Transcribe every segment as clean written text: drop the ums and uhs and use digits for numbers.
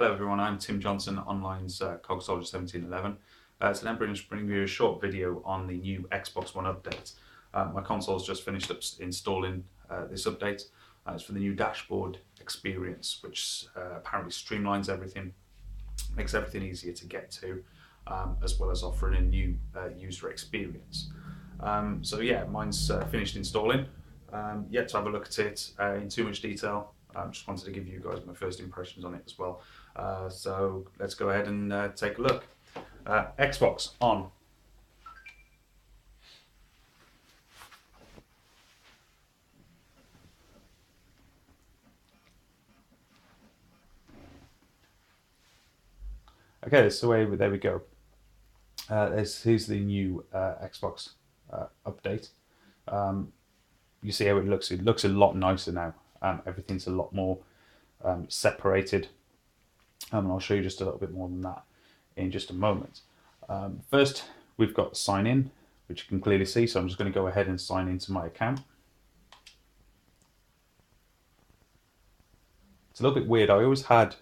Hello everyone, I'm Tim Johnson, Online's COG Soldier 1711. Today I'm bringing you a short video on the new Xbox One update. My console's just finished up installing this update. It's for the new dashboard experience, which apparently streamlines everything, makes everything easier to get to, as well as offering a new user experience. So yeah, mine's finished installing. Yet to have a look at it in too much detail. Just wanted to give you guys my first impressions on it as well. So let's go ahead and take a look. Xbox on. Okay, so there we go. Here's the new Xbox update. You see how it looks. It looks a lot nicer now. Everything's a lot more separated. And I'll show you just a little bit more than that in just a moment. First, we've got sign in, which you can clearly see. So I'm just going to go ahead and sign into my account. It's a little bit weird. I always had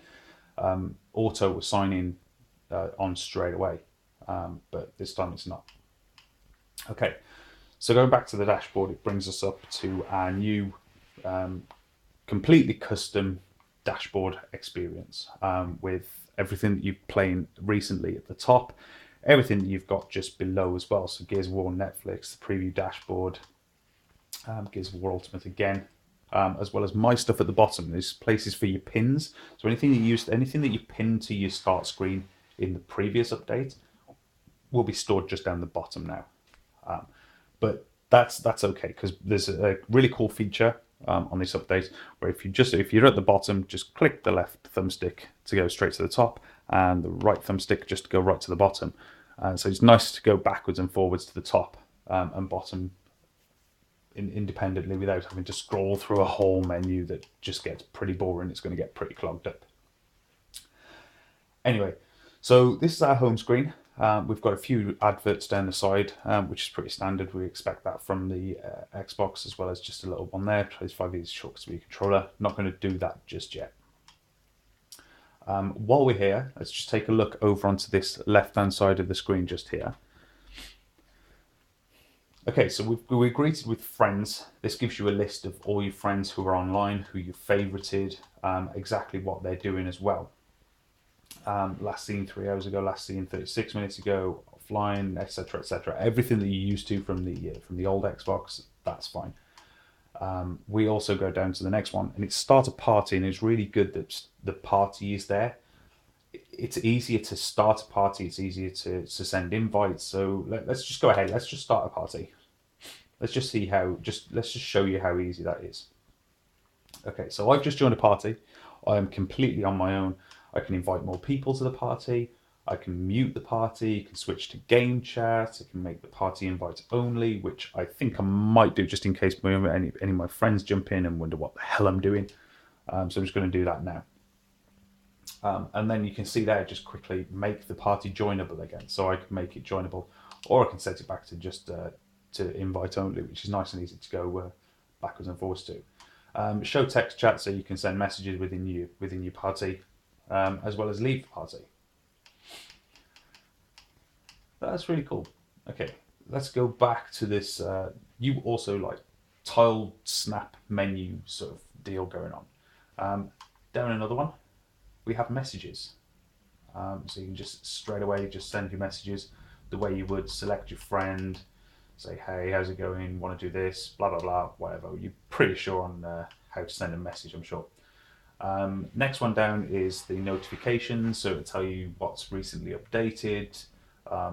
auto sign in on straight away, but this time it's not. Okay, so going back to the dashboard, it brings us up to our new completely custom dashboard experience with everything that you've played recently at the top, everything that you've got just below as well. So Gears of War, Netflix, the preview dashboard, Gears of War Ultimate again, as well as my stuff at the bottom. There's places for your pins. So anything that you pinned to your start screen in the previous update will be stored just down the bottom now. But that's okay, because there's a really cool feature on this update where if you're at the bottom, just click the left thumbstick to go straight to the top, and the right thumbstick just to go right to the bottom. So it's nice to go backwards and forwards to the top and bottom independently without having to scroll through a whole menu that just gets pretty boring. It's going to get pretty clogged up. Anyway, so this is our home screen. We've got a few adverts down the side, which is pretty standard. We expect that from the Xbox, as well as just a little one there. Plays 5 years short to be controller. Not going to do that just yet. While we're here, let's just take a look over onto this left-hand side of the screen just here. Okay, so we're greeted with friends. This gives you a list of all your friends who are online, who you favorited, exactly what they're doing as well. Last seen 3 hours ago, last seen 36 minutes ago, offline, etc., etc. Everything that you're used to from the old Xbox, that's fine. We also go down to the next one, and it's start a party, and it's really good that the party is there. It's easier to start a party. It's easier to send invites. So let's just go ahead. Let's just start a party. Let's just see let's just show you how easy that is. Okay, so I've just joined a party. I am completely on my own. I can invite more people to the party. I can mute the party. You can switch to game chat. I can make the party invites only, which I think I might do just in case any of my friends jump in and wonder what the hell I'm doing. So I'm just going to do that now. And then you can see there, just quickly make the party joinable again. So I can make it joinable, or I can set it back to just to invite only, which is nice and easy to go backwards and forwards to. Show text chat, so you can send messages within your party, as well as leave the party. That's really cool. Okay, let's go back to this. You also like tile snap menu sort of deal going on. Down another one, we have messages. So you can just straight away just send your messages the way you would select your friend, say, hey, how's it going? Want to do this? Blah, blah, blah, whatever. You're pretty sure on how to send a message, I'm sure. Next one down is the notifications. So it'll tell you what's recently updated,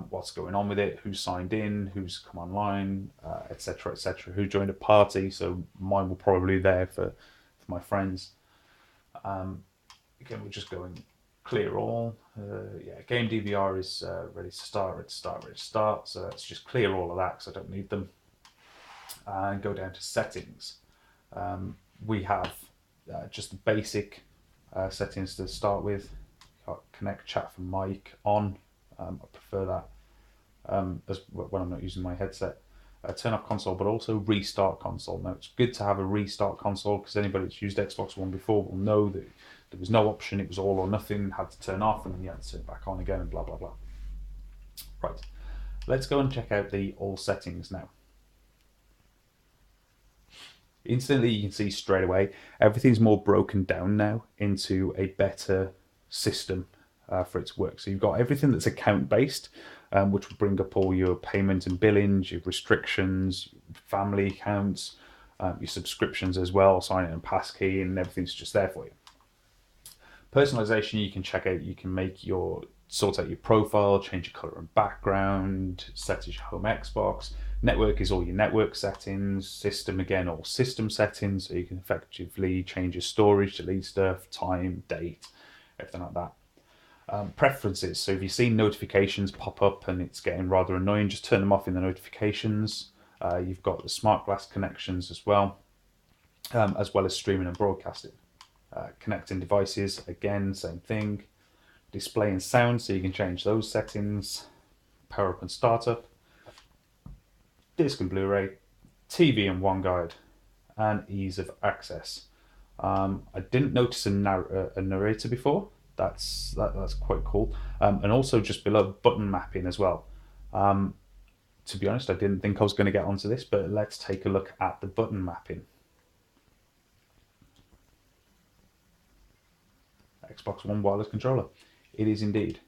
what's going on with it, who's signed in, who's come online, etc., etc., who joined a party. So mine will probably be there for my friends. Again, we're just going clear all. Yeah, game DVR is ready to start, ready to start, ready to start. So let's just clear all of that because I don't need them. And go down to settings. We have just the basic settings to start with. Got connect chat from mic on. I prefer that as when I'm not using my headset. Turn off console, but also restart console. Now, it's good to have a restart console because anybody that's used Xbox One before will know that There was no option, it was all or nothing, had to turn off, and then you had to turn it back on again, and blah, blah, blah. Right, let's go and check out the all settings now. Instantly, you can see straight away, everything's more broken down now into a better system for it to work. So you've got everything that's account based, which will bring up all your payment and billings, your restrictions, family accounts, your subscriptions as well, sign in and passkey, and everything's just there for you. Personalization, you can check out, you can sort out your profile, change your color and background, set as your home Xbox. Network is all your network settings. System, again, all system settings, so you can effectively change your storage, delete stuff, time, date, everything like that. Preferences, so if you see notifications pop up and it's getting rather annoying, just turn them off in the notifications. You've got the smart glass connections as well as streaming and broadcasting. Connecting devices, again, same thing. Display and sound, so you can change those settings. Power up and startup. Disc and Blu-ray. TV and OneGuide. And ease of access. I didn't notice a narrator before. That's quite cool. And also just below, button mapping as well. To be honest, I didn't think I was going to get onto this, but let's take a look at the button mapping. Xbox One wireless controller. It is indeed.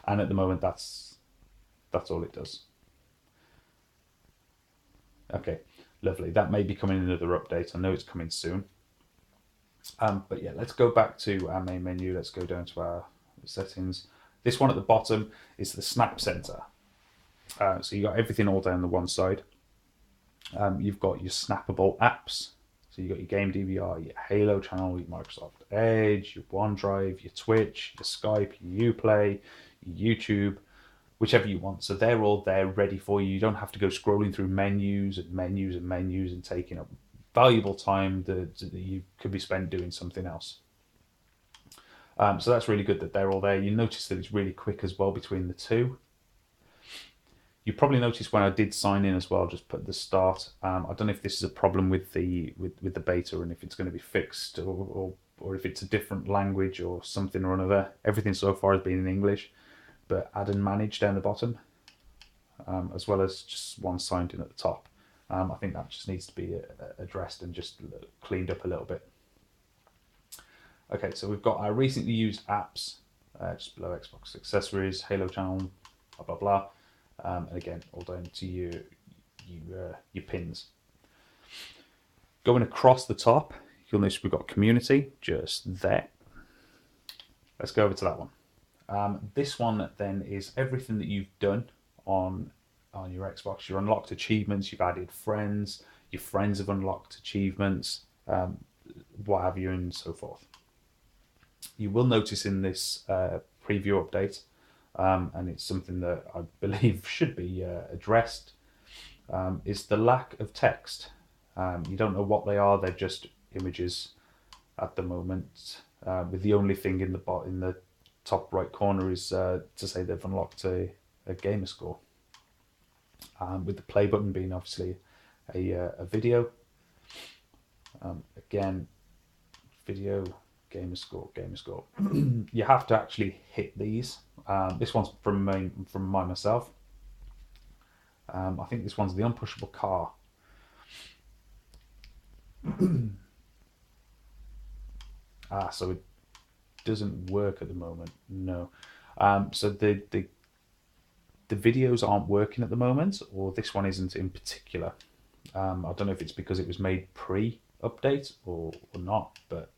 And at the moment, that's all it does. Okay, lovely. That may be coming in another update. I know it's coming soon. But yeah, let's go back to our main menu. Let's go down to our settings. This one at the bottom is the Snap Center. So you got everything all down the one side. You've got your snappable apps. So you've got your Game DVR, your Halo channel, your Microsoft Edge, your OneDrive, your Twitch, your Skype, your Uplay, your YouTube, whichever you want. So they're all there ready for you. You don't have to go scrolling through menus and menus and menus and taking up valuable time that you could be spent doing something else. So that's really good that they're all there. You notice that it's really quick as well between the two. You probably noticed when I did sign in as well, just put the start. I don't know if this is a problem with the beta and if it's going to be fixed or if it's a different language or something or another. Everything so far has been in English, but add and manage down the bottom, as well as just one signed in at the top. I think that just needs to be addressed and just cleaned up a little bit. Okay, so we've got our recently used apps, just below Xbox accessories, Halo channel, blah, blah, blah. And again, all down to your pins. Going across the top, you'll notice we've got community just there. Let's go over to that one. This one then is everything that you've done on your Xbox. Your unlocked achievements, you've added friends, your friends have unlocked achievements, what have you, and so forth. You will notice in this preview update, and it's something that I believe should be addressed, is the lack of text. You don't know what they are, they're just images at the moment, with the only thing in the top right corner is to say they've unlocked a gamer score, with the play button being obviously a video. Again, video, gamer score. You have to actually hit these. This one's from myself. I think this one's the unpushable car. So it doesn't work at the moment. No. So the videos aren't working at the moment, or this one isn't in particular. I don't know if it's because it was made pre-update or not, but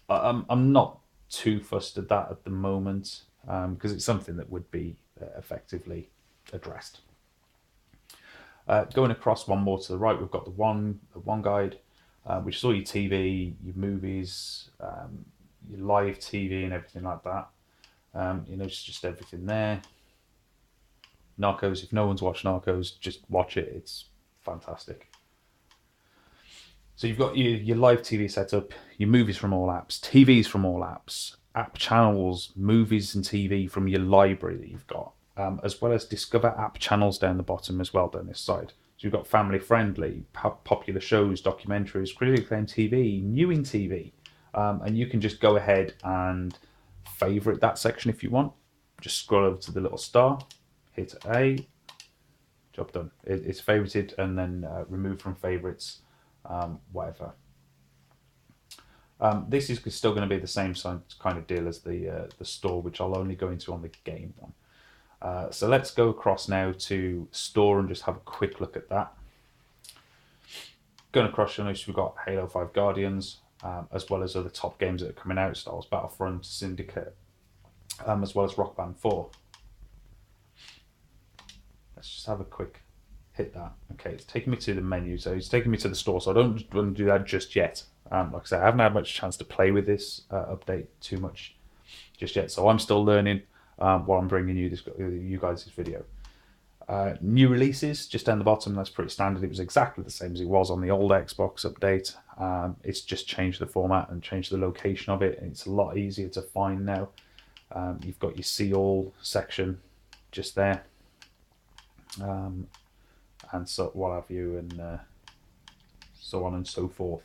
I'm not too fussed at that at the moment, because it's something that would be effectively addressed. Going across one more to the right, we've got the OneGuide, which is all your TV, your movies, your live TV and everything like that. You know, it's just everything there. Narcos, if no one's watched Narcos, just watch it. It's fantastic. So you've got your live TV setup, your movies from all apps, TVs from all apps, app channels, movies and TV from your library that you've got, as well as discover app channels down the bottom as well down this side. you've got family friendly, popular shows, documentaries, critically acclaimed TV, newing TV, and you can just go ahead and favorite that section if you want. Just scroll over to the little star, hit A, job done. It's favorited and then removed from favorites, whatever. This is still going to be the same kind of deal as the store, which I'll only go into on the game one. So let's go across now to store and just have a quick look at that. Going across, you'll notice we've got Halo 5 Guardians, as well as other top games that are coming out, Star Wars Battlefront, Syndicate, as well as Rock Band 4. Let's just have a quick hit that. Okay, it's taking me to the menu, so it's taking me to the store, so I don't want to do that just yet. Like I say, I haven't had much chance to play with this update too much just yet, so I'm still learning while I'm bringing you guys this video. New releases, just down the bottom, that's pretty standard. It was exactly the same as it was on the old Xbox update. It's just changed the format and changed the location of it, and it's a lot easier to find now. You've got your see all section just there, and so what have you, and so on and so forth.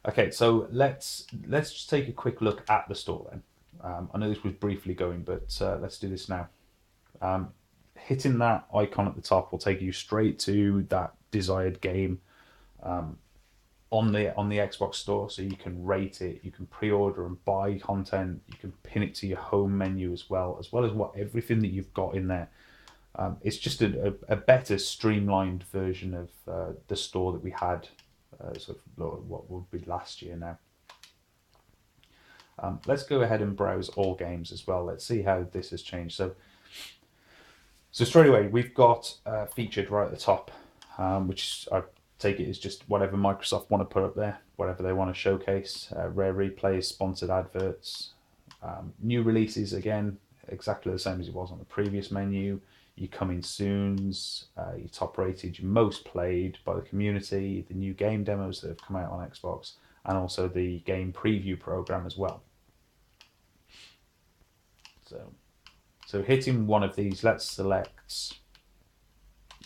Okay, so let's just take a quick look at the store then. I know this was briefly going, but let's do this now. Hitting that icon at the top will take you straight to that desired game on the Xbox store, so you can rate it, you can pre-order and buy content, you can pin it to your home menu as well as what everything that you've got in there. It's just a better streamlined version of the store that we had sort of what would be last year now. Let's go ahead and browse all games as well. Let's see how this has changed. So straight away, we've got featured right at the top, which I take it is just whatever Microsoft want to put up there, whatever they want to showcase, rare replays, sponsored adverts, new releases, again, exactly the same as it was on the previous menu, your coming soons, your top rated, your most played by the community, the new game demos that have come out on Xbox, and also the game preview program as well. So hitting one of these, let's select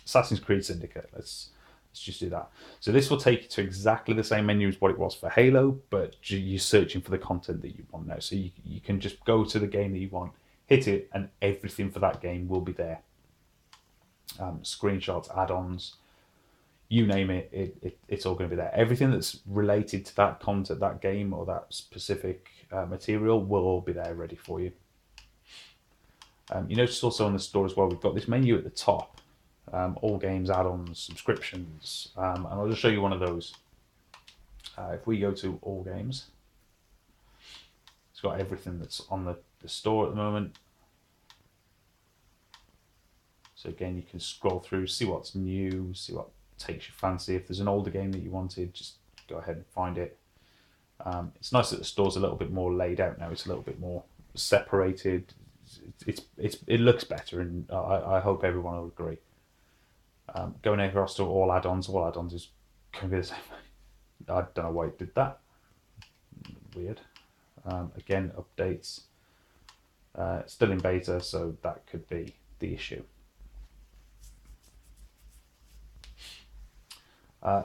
Assassin's Creed Syndicate. Let's just do that. So this will take you to exactly the same menu as what it was for Halo, but you're searching for the content that you want now. So you can just go to the game that you want, hit it, and everything for that game will be there. Screenshots, add-ons, you name it, it's all going to be there. Everything that's related to that content, that game, or that specific material will all be there ready for you. You notice also on the store as well, we've got this menu at the top, all games, add-ons, subscriptions, and I'll just show you one of those. If we go to all games, it's got everything that's on the store at the moment. So again, you can scroll through, see what's new, see what takes your fancy. If there's an older game that you wanted, just go ahead and find it. It's nice that the store's a little bit more laid out now. It's a little bit more separated. It looks better, and I hope everyone will agree. Going across to all add-ons is going to be the same. I don't know why it did that. Weird. Again, updates. Still in beta, so that could be the issue.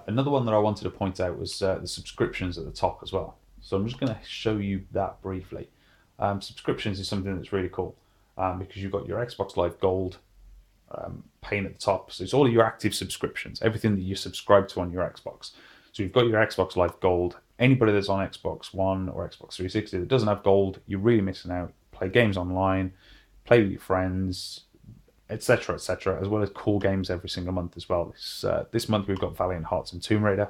Another one that I wanted to point out was the subscriptions at the top as well. So I'm just going to show you that briefly. Subscriptions is something that's really cool because you've got your Xbox Live Gold pane at the top. So it's all of your active subscriptions, everything that you subscribe to on your Xbox. So you've got your Xbox Live Gold. Anybody that's on Xbox One or Xbox 360 that doesn't have Gold, you're really missing out. Play games online, play with your friends, etc., etc., as well as cool games every single month as well. This month we've got Valiant Hearts and Tomb Raider,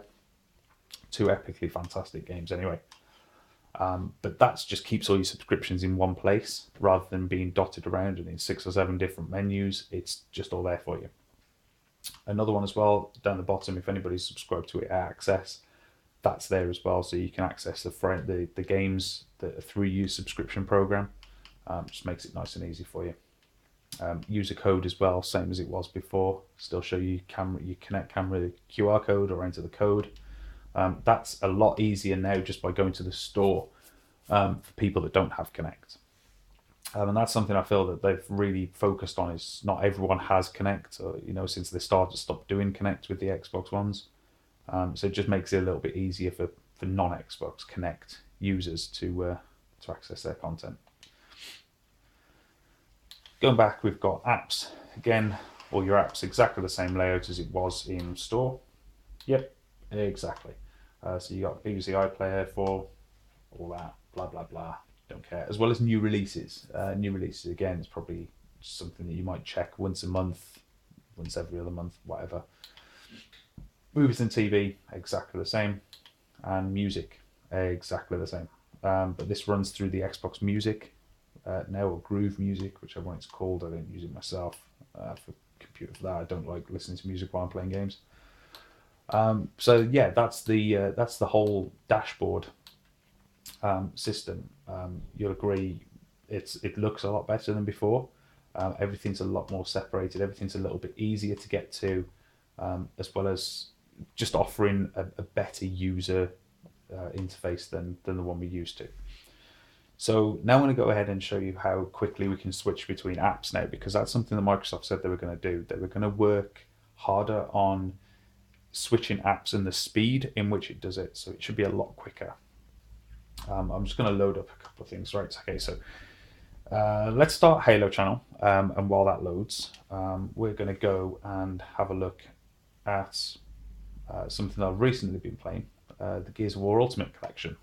two epically fantastic games anyway. But that just keeps all your subscriptions in one place rather than being dotted around and in 6 or 7 different menus. It's just all there for you. Another one as well, down the bottom, if anybody's subscribed to it, Access, that's there as well, so you can access the games that are through your subscription program. Just makes it nice and easy for you. User code as well, same as it was before. Still show you connect camera QR code or enter the code. That's a lot easier now just by going to the store for people that don't have Connect. And that's something I feel that they've really focused on. Is not everyone has Connect, or, since they stopped doing Connect with the Xbox Ones. So it just makes it a little bit easier for non-Xbox Connect users to access their content. Going back, we've got apps. Again, all your apps exactly the same layout as it was in store. Yep, exactly. So you got BBC iPlayer for all that, blah blah blah. Don't care. As well as new releases. New releases again is probably something that you might check once a month, once every other month, whatever. Movies and TV exactly the same, and music exactly the same. But this runs through the Xbox Music now, or Groove Music, whichever one it's called. I don't use it myself for computer for that. I don't like listening to music while I'm playing games. So yeah, that's the whole dashboard system. You'll agree, it looks a lot better than before. Everything's a lot more separated. Everything's a little bit easier to get to, as well as just offering a better user interface than the one we used to. So now I'm going to go ahead and show you how quickly we can switch between apps now, because that's something that Microsoft said they were going to do. They were going to work harder on switching apps and the speed in which it does it, so it should be a lot quicker. I'm just going to load up a couple of things, right? Okay, so let's start Halo channel, and while that loads, we're going to go and have a look at something that I've recently been playing, the Gears of War Ultimate Collection.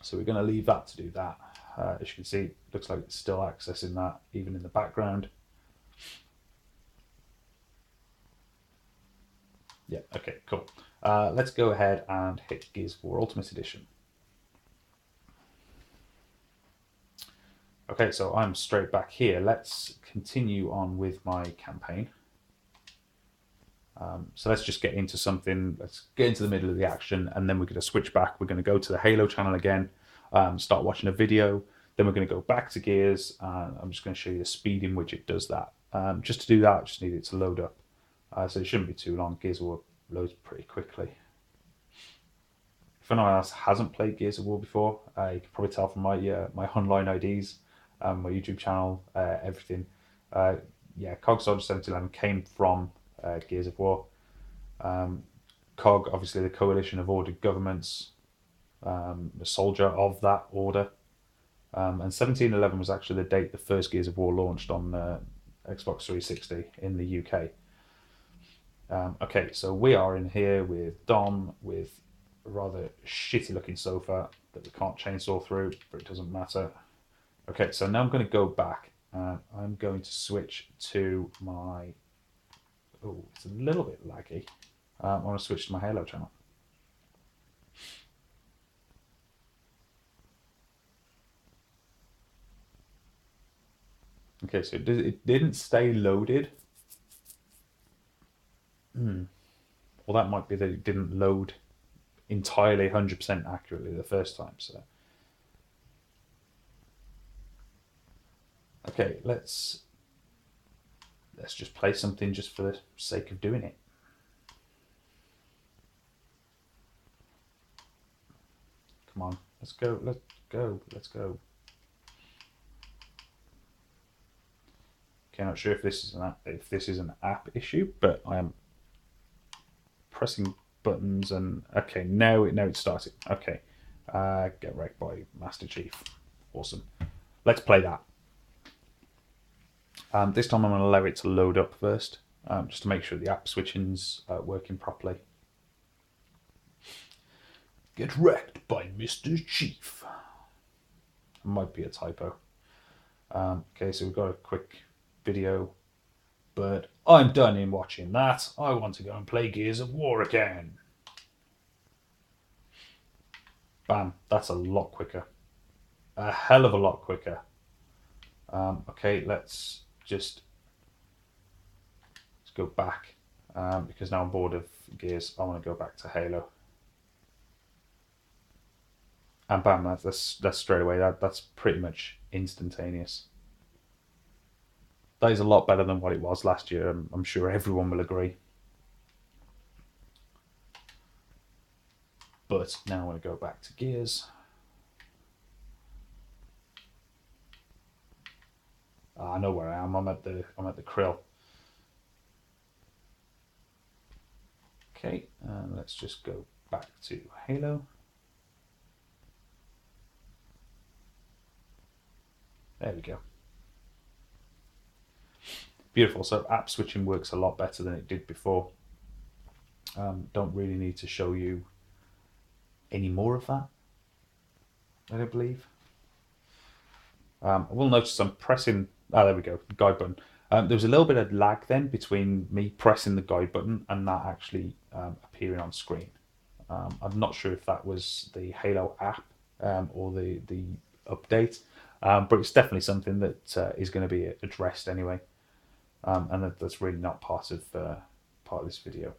So we're going to leave that to do that. As you can see, it looks like it's still accessing that even in the background. Yeah, okay, cool. Let's go ahead and hit Gears of War Ultimate Edition. Okay, so I'm straight back here. Let's continue on with my campaign. So let's just get into something. Let's get into the middle of the action, and then we're going to switch back. We're going to go to the Halo channel again, start watching a video. Then we're going to go back to Gears, and I'm just going to show you the speed in which it does that. Just to do that, I just need it to load up. So it shouldn't be too long. Gears of War loads pretty quickly. If anyone else hasn't played Gears of War before, you can probably tell from my online IDs, my YouTube channel, everything. Yeah, COG Soldier 1711 came from Gears of War. COG, obviously the coalition of ordered governments, a soldier of that order. And 1711 was actually the date the first Gears of War launched on Xbox 360 in the UK. Okay, so we are in here with Dom with a rather shitty looking sofa that we can't chainsaw through, but it doesn't matter. Okay, so now I'm going to go back and I'm going to switch to my... Oh, it's a little bit laggy. I want to switch to my Halo channel. Okay, so it didn't stay loaded. Well, that might be that it didn't load entirely 100% accurately the first time. So, okay, let's just play something just for the sake of doing it. Come on, let's go, let's go, let's go. Okay, not sure if this is an app issue, but I am pressing buttons and okay, now it's started. Okay, get wrecked by Master Chief. Awesome. Let's play that. This time I'm going to allow it to load up first, just to make sure the app switching's working properly. Get wrecked by Mr. Chief. It might be a typo. Okay, so we've got a quick video, but I'm done in watching that. I want to go and play Gears of War again. Bam, that's a lot quicker. A hell of a lot quicker. Okay, let's go back, because now I'm bored of Gears. I want to go back to Halo. And bam, that's straight away. That's pretty much instantaneous. That is a lot better than what it was last year. I'm sure everyone will agree. But now I want to go back to Gears. I know where I am. I'm at the Krill. Okay, and let's just go back to Halo. There we go. Beautiful. So app switching works a lot better than it did before. Don't really need to show you any more of that, I don't believe. I will notice I'm pressing. There we go, guide button. There was a little bit of lag then between me pressing the guide button and that actually appearing on screen. I'm not sure if that was the Halo app or the update, but it's definitely something that is going to be addressed anyway, and that's really not part of this video.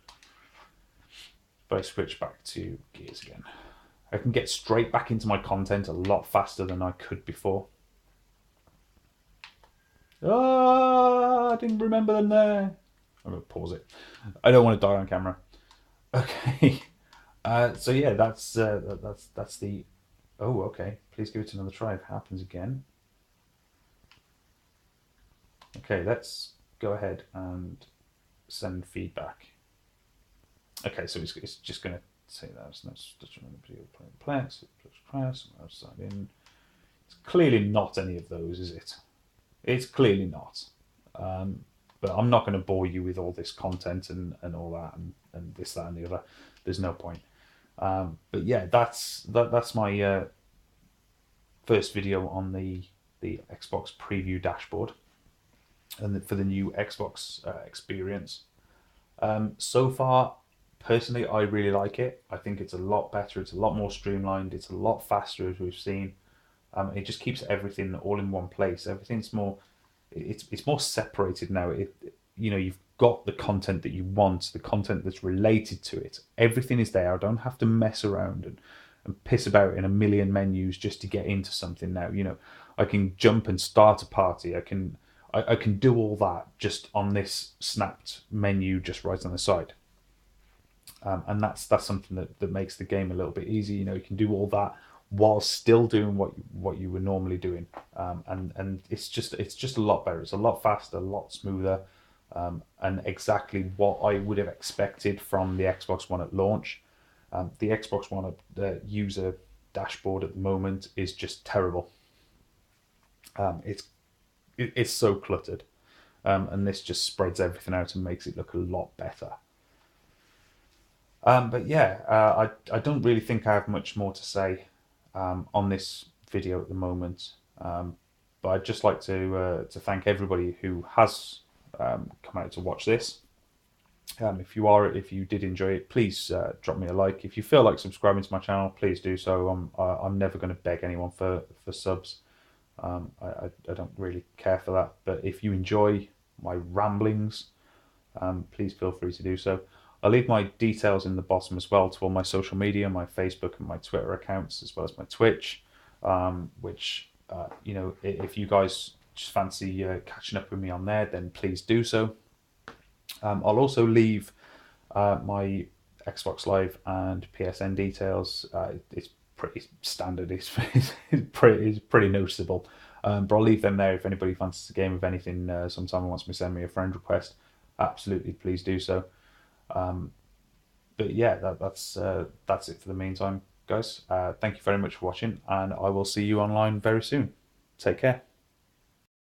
But I switch back to Gears again. I can get straight back into my content a lot faster than I could before. I didn't remember them there. I'm going to pause it. I don't want to die on camera. Okay. So yeah, that's the. Oh, okay. Please give it another try if it happens again. Okay, let's go ahead and send feedback. Okay, so it's just going to say that it's not such a video playing plex, press, sign in. It's clearly not any of those, is it? It's clearly not. But I'm not going to bore you with all this content and all that and this, that, and the other. There's no point. But yeah, that's my first video on the Xbox preview dashboard and for the new Xbox experience. So far, personally, I really like it. I think it's a lot better. It's a lot more streamlined. It's a lot faster, as we've seen. It just keeps everything all in one place. Everything's more. It's more separated now. You've got the content that you want, the content that's related to it. Everything is there. I don't have to mess around and piss about in a million menus just to get into something now. I can jump and start a party. I can do all that just on this snapped menu just right on the side. And that's something that makes the game a little bit easy. You can do all that while still doing what you were normally doing, and it's just a lot better. It's a lot faster, a lot smoother, and exactly what I would have expected from the Xbox One at launch. The Xbox One user dashboard at the moment is just terrible. It's so cluttered, and this just spreads everything out and makes it look a lot better. But yeah, I don't really think I have much more to say on this video at the moment. But I'd just like to thank everybody who has come out to watch this. If you did enjoy it, please drop me a like. If you feel like subscribing to my channel, please do so. I'm never going to beg anyone for subs. I don't really care for that. But if you enjoy my ramblings, please feel free to do so. I'll leave my details in the bottom as well to all my social media, my Facebook and my Twitter accounts, as well as my Twitch, which, if you guys just fancy catching up with me on there, then please do so. I'll also leave my Xbox Live and PSN details. It's pretty standard. It's pretty noticeable. But I'll leave them there if anybody fancies a game of anything sometime and wants me to send me a friend request. Absolutely, please do so. But yeah, that's it for the meantime, guys. Thank you very much for watching, and I will see you online very soon. Take care.